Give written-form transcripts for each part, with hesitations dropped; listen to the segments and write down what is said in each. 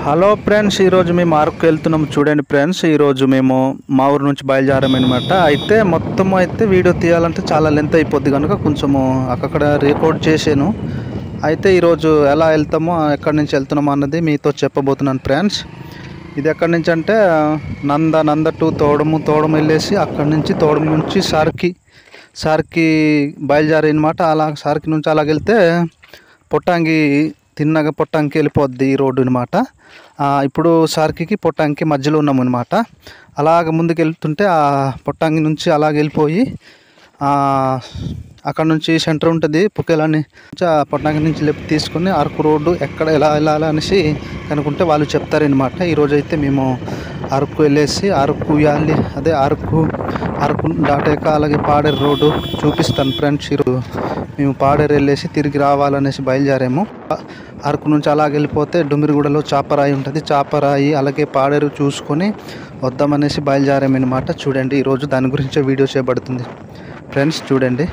Hello friends, ఈరోజు మేము అరకు వెళ్తున్నాము. చూడండి ఫ్రెండ్స్, ఈరోజు మేము మా ఊరు నుంచి బయలుదేరామన్నమాట. అయితే మొత్తం అయితే వీడియో తీయాలంటే చాలా లెంత్ అయిపోద్ది కనుక కొంచెము అక్కడ రికార్డ్ చేశాను. అయితే ఈరోజు ఎలా వెళ్తామో ఎక్కడి నుంచి వెళ్తున్నామో అన్నది మీతో చెప్పబోతున్నాను ఫ్రెండ్స్. ఇది ఎక్కడి నుంచి అంటే నంద టు తోడము వెళ్ళేసి అక్కడి నుంచి తోడము నుంచి సార్కి బయలుదేరి అనమాట. అలా సార్కి నుంచి అలాగెళ్తే పొట్టాంకి వెళ్ళిపోద్ది ఈ రోడ్డు అనమాట. ఇప్పుడు సార్కి పొట్టాంకి మధ్యలో ఉన్నాము అనమాట. అలాగ ముందుకు వెళ్తుంటే ఆ పొట్టాంగి నుంచి అలాగ వెళ్ళిపోయి అక్కడ నుంచి సెంటర్ ఉంటుంది పుక్కేలని. పొట్టాంగి నుంచి లెఫ్ట్ తీసుకుని అరకు రోడ్డు ఎక్కడ ఎలా వెళ్ళాలి అనేసి కనుక్కుంటే వాళ్ళు చెప్తారనమాట. ఈరోజు అయితే మేము అరకు వెళ్ళేసి అరకు దాటాక అలాగే పాడేరు రోడ్డు చూపిస్తాను ఫ్రెండ్స్. ఈరోజు మేము పాడేరు వెళ్ళేసి తిరిగి రావాలనేసి బయలుదేరాము. అరకు నుంచి అలాగ వెళ్ళిపోతే డుమిరిగూడలో చాపరాయి ఉంటుంది. చాపరాయి అలాగే పాడేరు చూసుకొని వద్దామనేసి బయలుదేరామన్నమాట. చూడండి, ఈరోజు దాని గురించే వీడియో చేయబడుతుంది ఫ్రెండ్స్. చూడండి.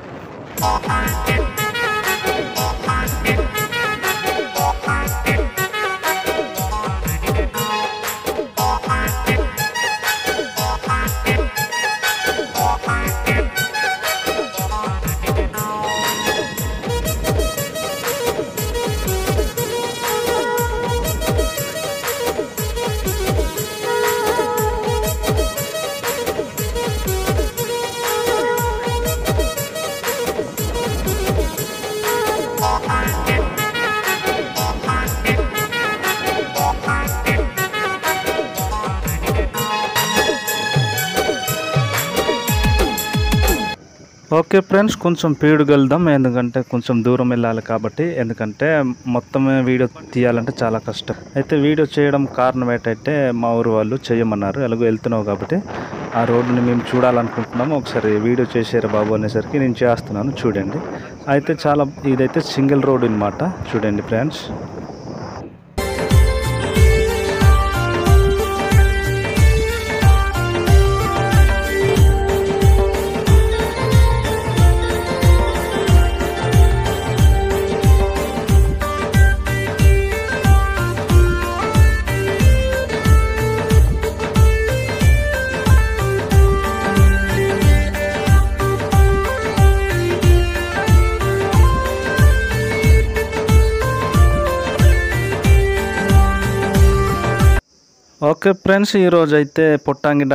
ఓకే ఫ్రెండ్స్, కొంచెం స్పీడ్గా వెళ్దాం. ఎందుకంటే కొంచెం దూరం వెళ్ళాలి కాబట్టి. ఎందుకంటే మొత్తం వీడియో తీయాలంటే చాలా కష్టం. అయితే వీడియో చేయడం కారణం ఏంటంటే మా ఊరు వాళ్ళు చేయమన్నారు. ఎలాగో వెళ్తున్నావు కాబట్టి ఆ రోడ్డుని మేము చూడాలనుకుంటున్నాము. ఒకసారి వీడియో చేసారు బాబు అనేసరికి నేను చేస్తున్నాను. చూడండి. అయితే ఇదైతే సింగిల్ రోడ్ అనమాట. చూడండి ఫ్రెండ్స్. ఓకే ఫ్రెండ్స్, ఈరోజు అయితే పొట్టాంగి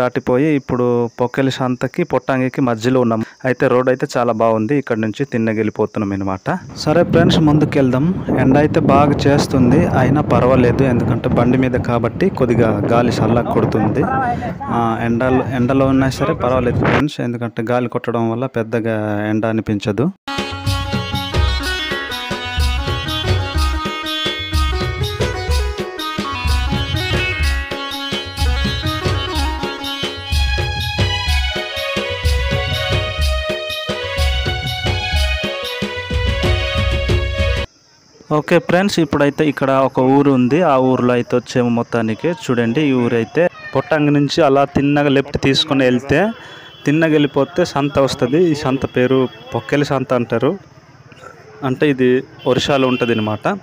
దాటిపోయి ఇప్పుడు పొక్కెలి సంతకి పొట్టాంగికి మధ్యలో ఉన్నాం. అయితే రోడ్ అయితే చాలా బాగుంది. ఇక్కడ నుంచి తిన్నగెళ్ళిపోతున్నాం అనమాట. సరే ఫ్రెండ్స్, ముందుకు వెళ్దాం. ఎండ అయితే బాగా చేస్తుంది, అయినా పర్వాలేదు. ఎందుకంటే బండి మీద కాబట్టి కొద్దిగా గాలి చల్లగా కొడుతుంది. ఎండలో ఉన్నా సరే పర్వాలేదు ఫ్రెండ్స్, ఎందుకంటే గాలి కొట్టడం వల్ల పెద్దగా ఎండ అనిపించదు. ఓకే ఫ్రెండ్స్, ఇప్పుడైతే ఇక్కడ ఒక ఊరు ఉంది. ఆ ఊర్లో అయితే వచ్చేమో మొత్తానికి. చూడండి, ఈ ఊరు అయితే పొట్టాంగి నుంచి అలా తిన్నగా లెఫ్ట్ తీసుకుని వెళ్తే తిన్నగా వెళ్ళిపోతే సంత వస్తుంది. ఈ సంత పేరు పొక్కెలి సంత అంటారు. అంటే ఇది ఒరిస్సాలో ఉంటుంది అనమాట.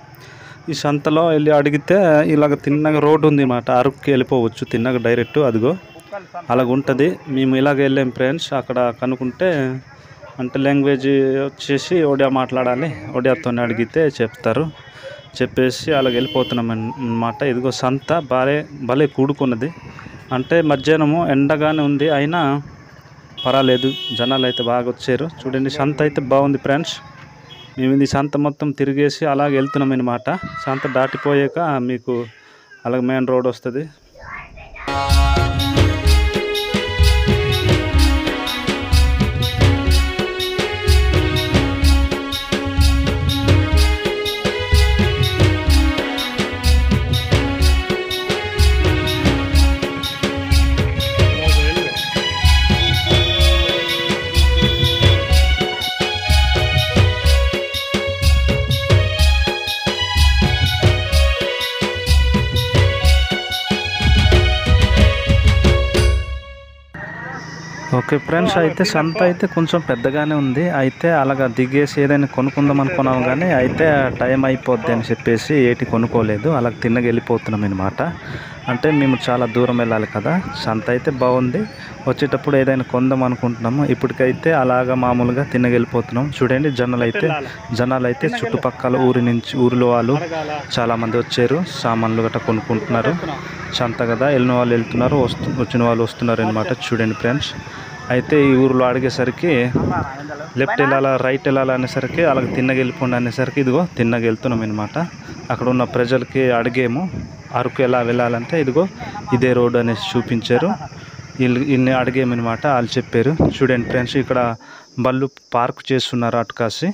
ఈ సంతలో వెళ్ళి అడిగితే ఇలాగ తిన్నగా రోడ్డు ఉంది అనమాట. అరకుకి వెళ్ళిపోవచ్చు తిన్నగా డైరెక్ట్. అదిగో అలాగ ఉంటుంది. మేము ఇలాగ వెళ్ళాం ఫ్రెండ్స్. అక్కడ కనుక్కుంటే అంటే లాంగ్వేజ్ వచ్చేసి ఒడియా మాట్లాడాలి. ఒడియాతోనే అడిగితే చెప్తారు. చెప్పేసి అలాగ వెళ్ళిపోతున్నాం అన్నమాట. ఇదిగో సంత భలే కూడుకున్నది. అంటే మధ్యాహ్నము ఎండగానే ఉంది, అయినా పర్వాలేదు. జనాలు అయితే బాగా వచ్చారు. చూడండి, సంత అయితే బాగుంది ఫ్రెండ్స్. మేము ఇది సంత మొత్తం తిరిగేసి అలాగ వెళ్తున్నాం అన్నమాట. సంత దాటిపోయాక మీకు అలాగ మెయిన్ రోడ్ వస్తుంది. ఓకే ఫ్రెండ్స్, అయితే సంత అయితే కొంచెం పెద్దగానే ఉంది. అయితే అలాగా దిగేసి ఏదైనా కొనుక్కుందాం అనుకున్నాం, కానీ అయితే టైం అయిపోద్ది అని చెప్పేసి ఏటి కొనుక్కోలేదు. అలా తిన్నగా వెళ్ళిపోతున్నాం అనమాట. అంటే మేము చాలా దూరం వెళ్ళాలి కదా. సంత అయితే బాగుంది, వచ్చేటప్పుడు ఏదైనా కొందాం అనుకుంటున్నాము. ఇప్పటికైతే అలాగా మామూలుగా తిన్నగా వెళ్ళిపోతున్నాం. చూడండి, జనాలు అయితే చుట్టుపక్కల ఊరిలో వాళ్ళు చాలామంది వచ్చారు, సామాన్లు గట్రా కొనుక్కుంటున్నారు. సంత కదా, వెళ్ళిన వాళ్ళు వెళ్తున్నారు, వచ్చిన వాళ్ళు వస్తున్నారు అనమాట. చూడండి ఫ్రెండ్స్, అయితే ఈ ఊరిలో అడిగేసరికి లెఫ్ట్ వెళ్ళాలా రైట్ వెళ్ళాలా అనేసరికి అలాగే తిన్నగా వెళ్ళిపోండి అనేసరికి ఇదిగో తిన్నగా వెళ్తున్నాం అనమాట. అక్కడ ఉన్న ప్రజలకి అడిగేమో అరకు ఎలా వెళ్ళాలంటే ఇదిగో ఇదే రోడ్డు అనేసి చూపించారు. ఇన్ని అడిగేమనమాట, వాళ్ళు చెప్పారు. చూడండి ఫ్రెండ్స్, ఇక్కడ బళ్ళు పార్క్ చేస్తున్నారు అటు కాసి.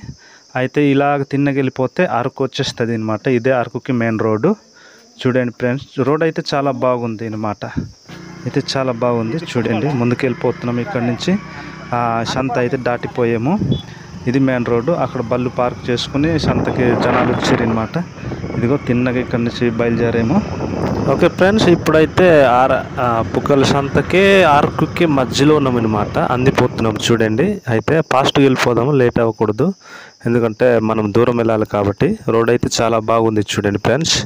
అయితే ఇలాగ తిన్నగా వెళ్ళిపోతే అరకు వచ్చేస్తుంది అనమాట. ఇదే అరకుకి మెయిన్ రోడ్డు. చూడండి ఫ్రెండ్స్, రోడ్ అయితే చాలా బాగుంది అనమాట. అయితే చాలా బాగుంది. చూడండి, ముందుకు వెళ్ళిపోతున్నాం. ఇక్కడ నుంచి సంత అయితే దాటిపోయాము. ఇది మెయిన్ రోడ్డు. అక్కడ బళ్ళు పార్క్ చేసుకుని సంతకి జనాలు వచ్చారు అనమాట. ఇదిగో తిన్నగా ఇక్కడ నుంచి బయలుదేరాము. ఓకే ఫ్రెండ్స్, ఇప్పుడైతే పుక్కల సంతకి అరకుకి మధ్యలో ఉన్నాం అనమాట. అందిపోతున్నాం. చూడండి, అయితే ఫాస్ట్గా వెళ్ళిపోదాము, లేట్ అవ్వకూడదు, ఎందుకంటే మనం దూరం వెళ్ళాలి కాబట్టి. రోడ్ అయితే చాలా బాగుంది. చూడండి ఫ్రెండ్స్.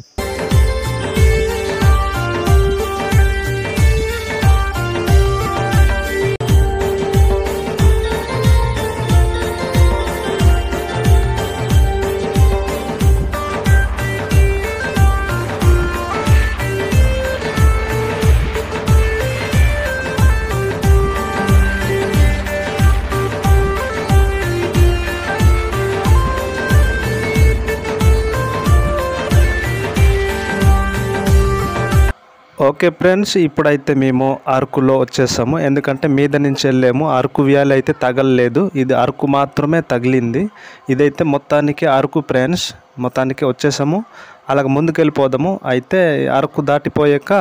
ఓకే ఫ్రెండ్స్, ఇప్పుడైతే మేము అరకులో వచ్చేసాము. ఎందుకంటే మీద నుంచి వెళ్ళాము, అరకు వ్యాలీ అయితే తగలలేదు, ఇది అరకు మాత్రమే తగిలింది. ఇదైతే మొత్తానికి అరకు ఫ్రెండ్స్. మొత్తానికి వచ్చేసాము. అలాగ ముందుకు వెళ్ళిపోదాము. అయితే అరకు దాటిపోయాక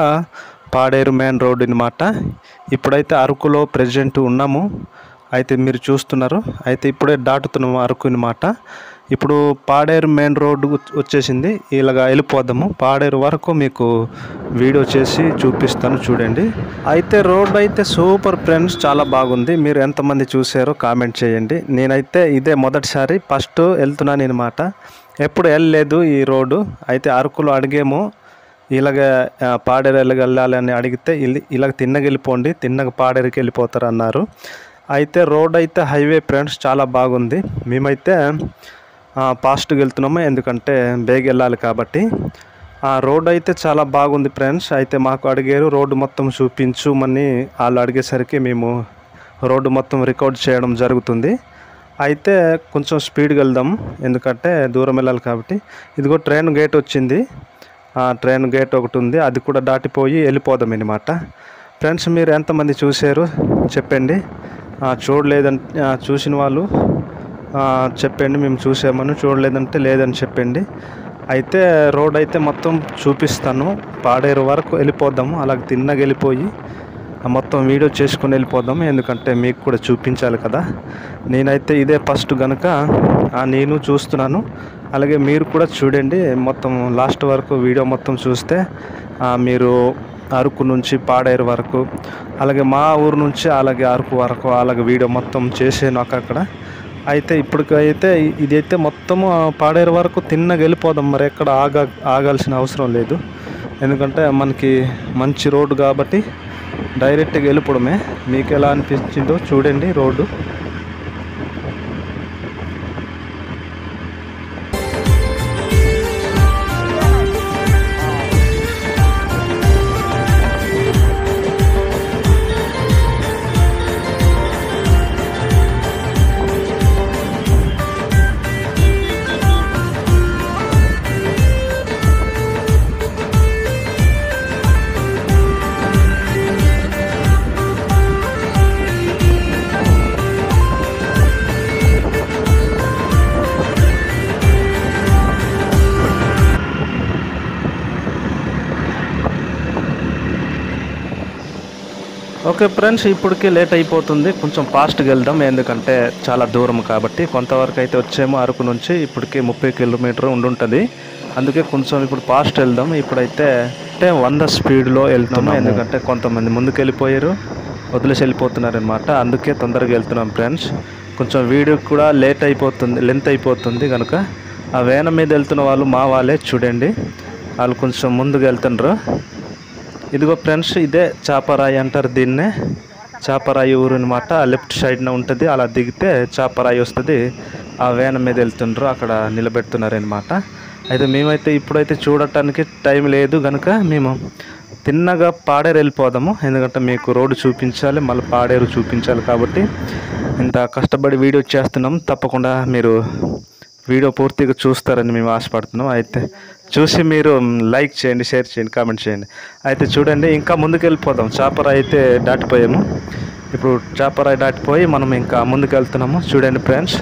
పాడేరు మెయిన్ రోడ్ అనమాట. ఇప్పుడైతే అరకులో ప్రెజెంట్ ఉన్నాము. అయితే మీరు చూస్తున్నారు. అయితే ఇప్పుడే దాటుతున్నాము అరకు అనమాట. ఇప్పుడు పాడేరు మెయిన్ రోడ్డు వచ్చేసింది. ఇలాగా వెళ్ళిపోదాము. పాడేరు వరకు మీకు వీడియో చేసి చూపిస్తాను, చూడండి. అయితే రోడ్డు అయితే సూపర్ ఫ్రెండ్స్, చాలా బాగుంది. మీరు ఎంతమంది చూసారో కామెంట్ చేయండి. నేనైతే ఇదే మొదటిసారి ఫస్ట్ వెళ్తున్నాను అనమాట. ఎప్పుడు వెళ్ళలేదు ఈ రోడ్డు. అయితే అరకులో అడిగేమో ఇలాగ పాడేరు వెళ్ళాలని అడిగితే ఇలాగ తిన్నగా వెళ్ళిపోండి, తిన్నగా పాడేరుకి వెళ్ళిపోతారు అన్నారు. అయితే రోడ్ అయితే హైవే ఫ్రెండ్స్, చాలా బాగుంది. మేమైతే ఫాస్ట్గా వెళ్తున్నాము, ఎందుకంటే బేగ వెళ్ళాలి కాబట్టి. రోడ్ అయితే చాలా బాగుంది ఫ్రెండ్స్. అయితే మాకు అడిగారు రోడ్డు మొత్తం చూపించుమని. వాళ్ళు అడిగేసరికి మేము రోడ్డు మొత్తం రికార్డ్ చేయడం జరుగుతుంది. అయితే కొంచెం స్పీడ్గా వెళ్దాం, ఎందుకంటే దూరం వెళ్ళాలి కాబట్టి. ఇదిగో ట్రైన్ గేట్ వచ్చింది. ట్రైన్ గేట్ ఒకటి ఉంది, అది కూడా దాటిపోయి వెళ్ళిపోదాం అన్నమాట. ఫ్రెండ్స్, మీరు ఎంతమంది చూశారు చెప్పండి. చూడలేదంటే చూసిన వాళ్ళు చెప్పండి, మేము చూసామని. చూడలేదంటే లేదని చెప్పండి. అయితే రోడ్ అయితే మొత్తం చూపిస్తాను. పాడేరు వరకు వెళ్ళిపోదాము. అలాగే తిన్నగా వెళ్ళిపోయి మొత్తం వీడియో చేసుకొని వెళ్ళిపోదాము, ఎందుకంటే మీకు కూడా చూపించాలి కదా. నేనైతే ఇదే ఫస్ట్ కనుక నేను చూస్తున్నాను. అలాగే మీరు కూడా చూడండి, మొత్తం లాస్ట్ వరకు వీడియో మొత్తం చూస్తే మీరు అరకు నుంచి పాడేరు వరకు, అలాగే మా ఊరు నుంచి అలాగే అరకు వరకు అలాగే వీడియో మొత్తం చేసాను అక్కడ. అయితే ఇప్పటికైతే ఇదైతే మొత్తము పాడేరు వరకు తిన్నగా వెళ్ళిపోదాం. మరి ఎక్కడ ఆగాల్సిన అవసరం లేదు, ఎందుకంటే మనకి మంచి రోడ్డు కాబట్టి డైరెక్ట్గా వెళ్ళిపోవడమే. మీకు ఎలా అనిపించిందో చూడండి రోడ్డు. ఓకే ఫ్రెండ్స్, ఇప్పటికే లేట్ అయిపోతుంది, కొంచెం ఫాస్ట్గా వెళ్దాం, ఎందుకంటే చాలా దూరం కాబట్టి. కొంతవరకు అయితే వచ్చేమో అరకు నుంచి, ఇప్పటికే 30 కిలోమీటర్ ఉండుంటుంది. అందుకే కొంచెం ఇప్పుడు ఫాస్ట్ వెళ్దాం. ఇప్పుడైతే 100 స్పీడ్లో వెళ్తాము, ఎందుకంటే కొంతమంది ముందుకు వెళ్ళిపోయారు, వదిలేసి వెళ్ళిపోతున్నారనమాట. అందుకే తొందరగా వెళ్తున్నాం ఫ్రెండ్స్. కొంచెం వీడియో కూడా లెంత్ అయిపోతుంది కనుక ఆ వేన మీద వెళ్తున్న వాళ్ళు మా వాళ్ళే చూడండి, వాళ్ళు కొంచెం ముందుకు వెళ్తుండ్రు. ఇదిగో ఫ్రెండ్స్, ఇదే చాపరాయి అంటారు దీన్నే. చాపరాయి ఊరు అనమాట. లెఫ్ట్ సైడ్న ఉంటుంది, అలా దిగితే చాపరాయి వస్తుంది. ఆ వేన మీద వెళ్తుండ్రు, అక్కడ నిలబెడుతున్నారనమాట. అయితే మేమైతే ఇప్పుడైతే చూడటానికి టైం లేదు కనుక మేము తిన్నగా పాడేరు వెళ్ళిపోదాము. ఎందుకంటే మీకు రోడ్డు చూపించాలి, మళ్ళీ పాడేరు చూపించాలి కాబట్టి ఇంత కష్టపడి వీడియో చేస్తున్నాం. తప్పకుండా మీరు వీడియో పూర్తిగా చూస్తారని మేము ఆశపడుతున్నాం. అయితే చూసి మీరు లైక్ చేయండి, షేర్ చేయండి, కామెంట్ చేయండి. అయితే చూడండి, ఇంకా ముందుకు వెళ్ళిపోదాం. చాపరాయి అయితే దాటిపోయాము. ఇప్పుడు చాపరాయి దాటిపోయి మనం ఇంకా ముందుకు వెళ్తున్నాము. చూడండి ఫ్రెండ్స్,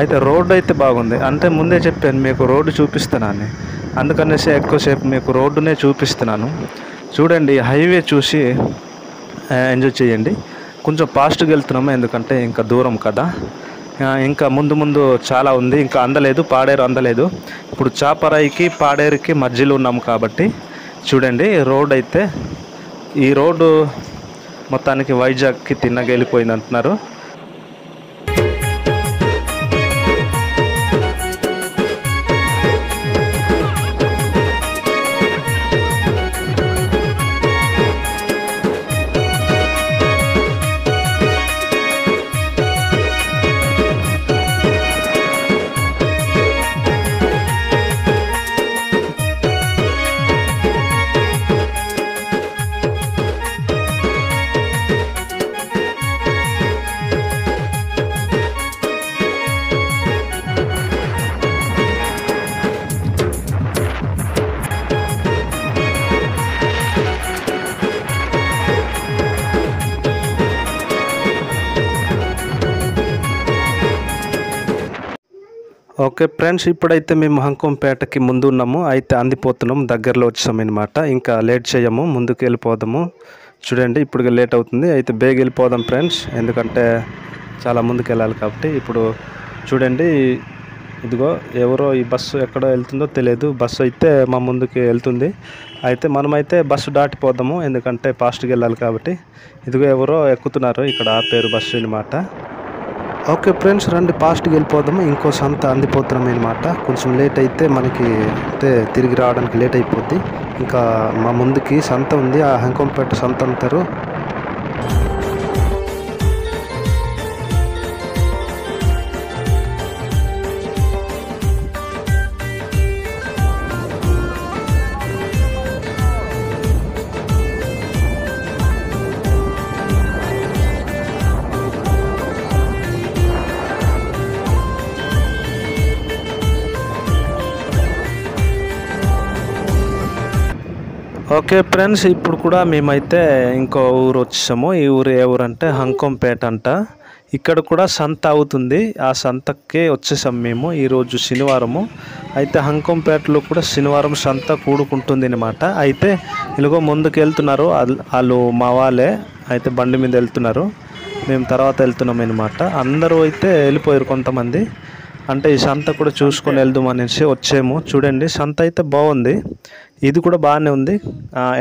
అయితే రోడ్డు అయితే బాగుంది. అంటే ముందే చెప్పాను మీకు రోడ్డు చూపిస్తున్నాను, అందుకనేసి ఎక్కువసేపు మీకు రోడ్డునే చూపిస్తున్నాను. చూడండి, హైవే చూసి ఎంజాయ్ చేయండి. కొంచెం ఫాస్ట్గా వెళ్తున్నాము, ఎందుకంటే ఇంకా దూరం కదా. ఇంకా ముందు చాలా ఉంది, ఇంకా అందలేదు, పాడేరు అందలేదు. ఇప్పుడు చాపరాయికి పాడేరుకి మధ్యలో ఉన్నాము కాబట్టి చూడండి, రోడ్ అయితే ఈ రోడ్డు మొత్తానికి వైజాగ్కి తిన్నగా వెళ్ళిపోయింది అంటున్నారు. ఓకే ఫ్రెండ్స్, ఇప్పుడైతే మేము హంకంపేటకి ముందు ఉన్నాము. అయితే అందిపోతున్నాము, దగ్గరలో వచ్చాము అనమాట. ఇంకా లేట్ చేయము, ముందుకు వెళ్ళిపోదాము. చూడండి, ఇప్పుడు లేట్ అవుతుంది. అయితే బేగ వెళ్ళిపోదాం ఫ్రెండ్స్, ఎందుకంటే చాలా ముందుకు వెళ్ళాలి కాబట్టి. ఇప్పుడు చూడండి, ఇదిగో ఎవరో ఈ బస్సు ఎక్కడ వెళ్తుందో తెలియదు, బస్సు అయితే మా ముందుకు వెళ్తుంది. అయితే మనమైతే బస్సు దాటిపోదాము, ఎందుకంటే ఫాస్ట్గా వెళ్ళాలి కాబట్టి. ఇదిగో ఎవరో ఎక్కుతున్నారు, ఇక్కడ ఆపేరు బస్సు అనమాట. ఓకే ఫ్రెండ్స్, రండి ఫాస్ట్గా వెళ్ళిపోదాము. ఇంకో సంత అందిపోతున్నాం అనమాట. కొంచెం లేట్ అయితే మనకి అంటే తిరిగి రావడానికి లేట్ అయిపోద్ది. ఇంకా మా ముందుకి సంత ఉంది, ఆ హంకంపేట సంత అంటారు. ఓకే ఫ్రెండ్స్, ఇప్పుడు కూడా మేమైతే ఇంకో ఊరు వచ్చాము. ఈ ఊరు ఏ ఊరు అంటే హంకంపేట అంట. ఇక్కడ కూడా సంత అవుతుంది, ఆ సంతకే వచ్చేసాం మేము. ఈరోజు శనివారము. అయితే హంకంపేటలో కూడా శనివారం సంత కూడుకుంటుంది అనమాట. అయితే ఇలాగో ముందుకు వెళ్తున్నారు వాళ్ళు మా వాళ్ళే. అయితే బండి మీద వెళ్తున్నారు, మేము తర్వాత వెళ్తున్నాం అనమాట. అందరూ అయితే వెళ్ళిపోయారు కొంతమంది. అంటే ఈ సంత కూడా చూసుకొని వెళ్దాం అనేసి వచ్చాము. చూడండి, సంత అయితే బాగుంది, ఇది కూడా బాగానే ఉంది.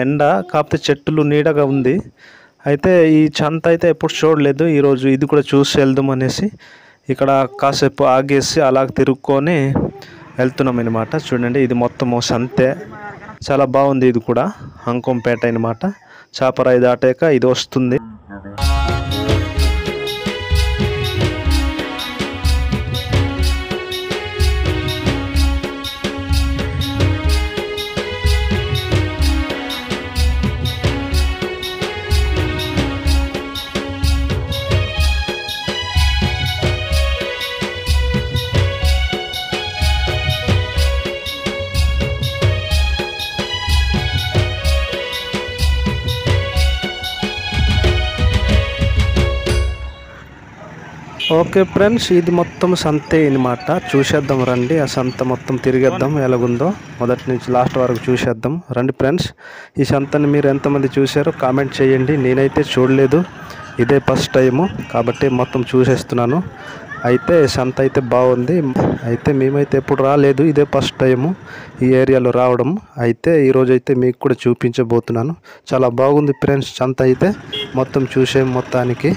ఎండ కాకపోతే చెట్టులు నీడగా ఉంది. అయితే ఈ సంత అయితే ఎప్పుడు చూడలేదు, ఈరోజు ఇది కూడా చూసి వెళ్దాం అనేసి ఇక్కడ కాసేపు ఆగేసి అలా తిరుక్కొని వెళ్తున్నాం అనమాట. చూడండి, ఇది మొత్తము సంతే, చాలా బాగుంది. ఇది కూడా హంకంపేట అనమాట. చాపరాయి దాటాక ఇది వస్తుంది. ఓకే ఫ్రెండ్స్, ఇది మొత్తం సంతే అనమాట. చూసేద్దాం రండి, ఆ సంత మొత్తం తిరిగేద్దాం ఎలాగుందో. మొదటి నుంచి లాస్ట్ వరకు చూసేద్దాం రండి ఫ్రెండ్స్. ఈ సంతని మీరు ఎంతమంది చూశారో కామెంట్ చేయండి. నేనైతే చూడలేదు, ఇదే ఫస్ట్ టైము కాబట్టి మొత్తం చూసేస్తున్నాను. అయితే సంత అయితే బాగుంది. అయితే మేమైతే ఎప్పుడు రాలేదు, ఇదే ఫస్ట్ టైము ఈ ఏరియాలో రావడం. అయితే ఈరోజు అయితే మీకు కూడా చూపించబోతున్నాను. చాలా బాగుంది ఫ్రెండ్స్ సంత అయితే, మొత్తం చూసాం మొత్తానికి.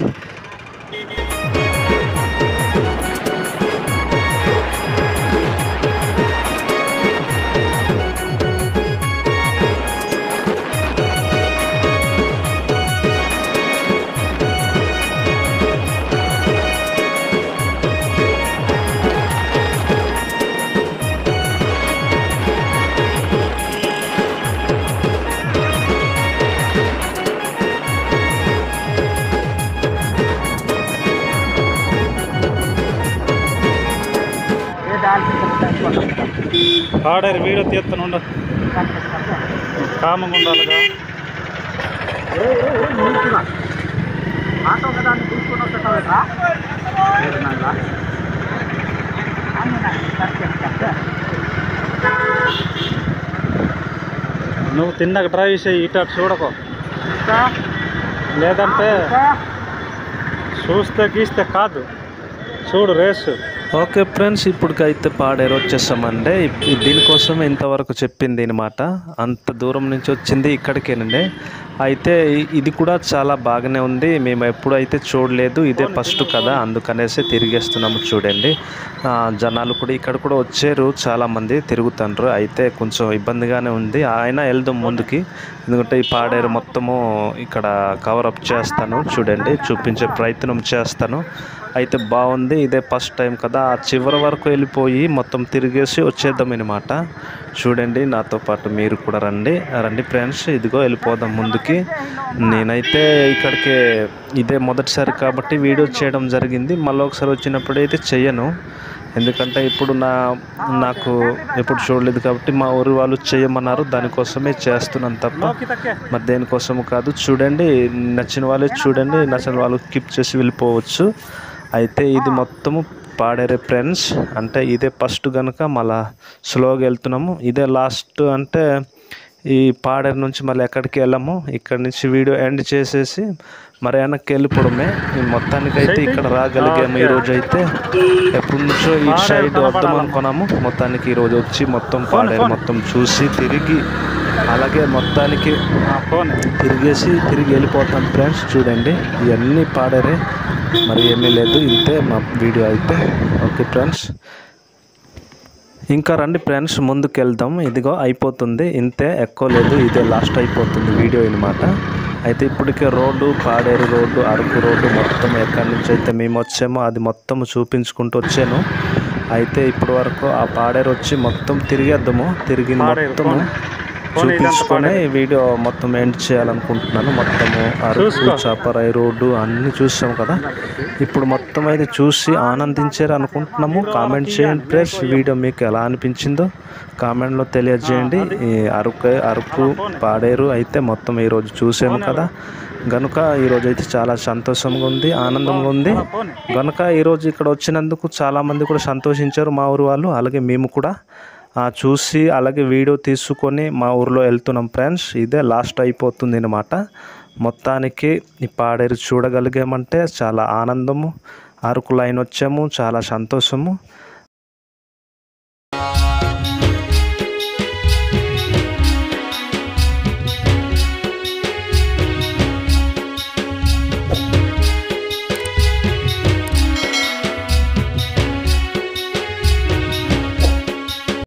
ఆర్డర్ వీడియో తీస్తాను ఉండ కామంగా ఉండాలిగా. నువ్వు తిన్నాక డ్రైవ్ చేయి, ఇటు అటు చూడకు, లేదంటే చూస్తే గీస్తే కాదు, చూడు రేసు. ఓకే ఫ్రెండ్స్, ఇప్పటికైతే పాడేరు వచ్చేసామండి. దీనికోసం ఇంతవరకు చెప్పింది అనమాట. అంత దూరం నుంచి వచ్చింది ఇక్కడికేనండి. అయితే ఇది కూడా చాలా బాగానే ఉంది. మేము ఎప్పుడైతే చూడలేదు, ఇదే ఫస్ట్ కదా, అందుకనేసి తిరిగేస్తున్నాము. చూడండి జనాలు కూడా ఇక్కడ కూడా వచ్చారు, చాలామంది తిరుగుతారు. అయితే కొంచెం ఇబ్బందిగానే ఉంది, ఆయన వెళ్దాం ముందుకి. ఎందుకంటే ఈ పాడేరు మొత్తము ఇక్కడ కవరప్ చేస్తాను, చూడండి చూపించే ప్రయత్నం చేస్తాను. అయితే బాగుంది, ఇదే ఫస్ట్ టైం కదా, ఆ చివరి వరకు వెళ్ళిపోయి మొత్తం తిరిగేసి వచ్చేద్దాం అనమాట. చూడండి నాతో పాటు మీరు కూడా రండి ఫ్రెండ్స్. ఇదిగో వెళ్ళిపోదాం ముందుకి. నేనైతే ఇక్కడికి ఇదే మొదటిసారి కాబట్టి వీడియో చేయడం జరిగింది. మళ్ళీ ఒకసారి వచ్చినప్పుడు అయితే చెయ్యను, ఎందుకంటే ఇప్పుడు నాకు ఎప్పుడు చూడలేదు కాబట్టి మా ఊరి వాళ్ళు చేయమన్నారు, దానికోసమే చేస్తున్నాను తప్ప మరి దేనికోసము కాదు. చూడండి నచ్చిన వాళ్ళే చూడండి, నచ్చిన వాళ్ళు స్కిప్ చేసి వెళ్ళిపోవచ్చు. అయితే ఇది మొత్తము పాడేరే ఫ్రెండ్స్, అంటే ఇదే ఫస్ట్ కనుక మళ్ళా స్లోగా వెళ్తున్నాము. ఇదే లాస్ట్ అంటే ఈ పాడేరు నుంచి మళ్ళీ ఎక్కడికి వెళ్ళాము. ఇక్కడి నుంచి వీడియో ఎండ్ చేసేసి మరి వెనక్కి వెళ్ళిపోవడమే. మొత్తానికైతే ఇక్కడ రాగలిగాము. ఈరోజు అయితే ఎప్పటి నుంచో ఈ సైడ్ వద్దాం అనుకున్నాము. మొత్తానికి ఈరోజు వచ్చి మొత్తం పాడేరు మొత్తం చూసి తిరిగి అలాగే మొత్తానికి తిరిగి వెళ్ళిపోతాం ఫ్రెండ్స్. చూడండి ఇవన్నీ పాడేరే, మరి ఏమీ లేదు, ఇంతే మా వీడియో అయితే. ఓకే ఫ్రెండ్స్, ఇంకా రండి ఫ్రెండ్స్ ముందుకు వెళ్దాం. ఇదిగో అయిపోతుంది, ఇంతే, ఎక్కువ లేదు, ఇదే లాస్ట్ అయిపోతుంది వీడియో అనమాట. అయితే ఇప్పటికే road, Paderu road, Araku road మొత్తం ఎక్కడి నుంచి అయితే మేము వచ్చామో అది మొత్తం చూపించుకుంటూ వచ్చాను. అయితే ఇప్పటి వరకు ఆ పాడేరు వచ్చి మొత్తం తిరిగేద్దాము, తిరిగి మొత్తము చూపించుకొని వీడియో మొత్తం ఎండ్ చేయాలనుకుంటున్నాను. మొత్తము అరకు, చాపరాయి రోడ్డు అన్నీ చూసాం కదా. ఇప్పుడు మొత్తం అయితే చూసి ఆనందించారు అనుకుంటున్నాము. కామెంట్ చేయండి ఫ్రెండ్స్, వీడియో మీకు ఎలా అనిపించిందో కామెంట్లో తెలియజేయండి. ఈ అరకు పాడేరు అయితే మొత్తం ఈరోజు చూసాము కదా, కనుక ఈరోజు అయితే చాలా సంతోషంగా ఉంది, ఆనందంగా ఉంది. కనుక ఈరోజు ఇక్కడ వచ్చినందుకు చాలామంది కూడా సంతోషించారు మా ఊరు వాళ్ళు, అలాగే మేము కూడా చూసి అలాగే వీడియో తీసుకొని మా ఊరిలో వెళ్తున్నాం ఫ్రెండ్స్. ఇదే లాస్ట్ అయిపోతుంది అన్నమాట. మొత్తానికి ఈ పాడేరు చూడగలిగామంటే చాలా ఆనందము. అరకు లైన్ వచ్చాము, చాలా సంతోషము.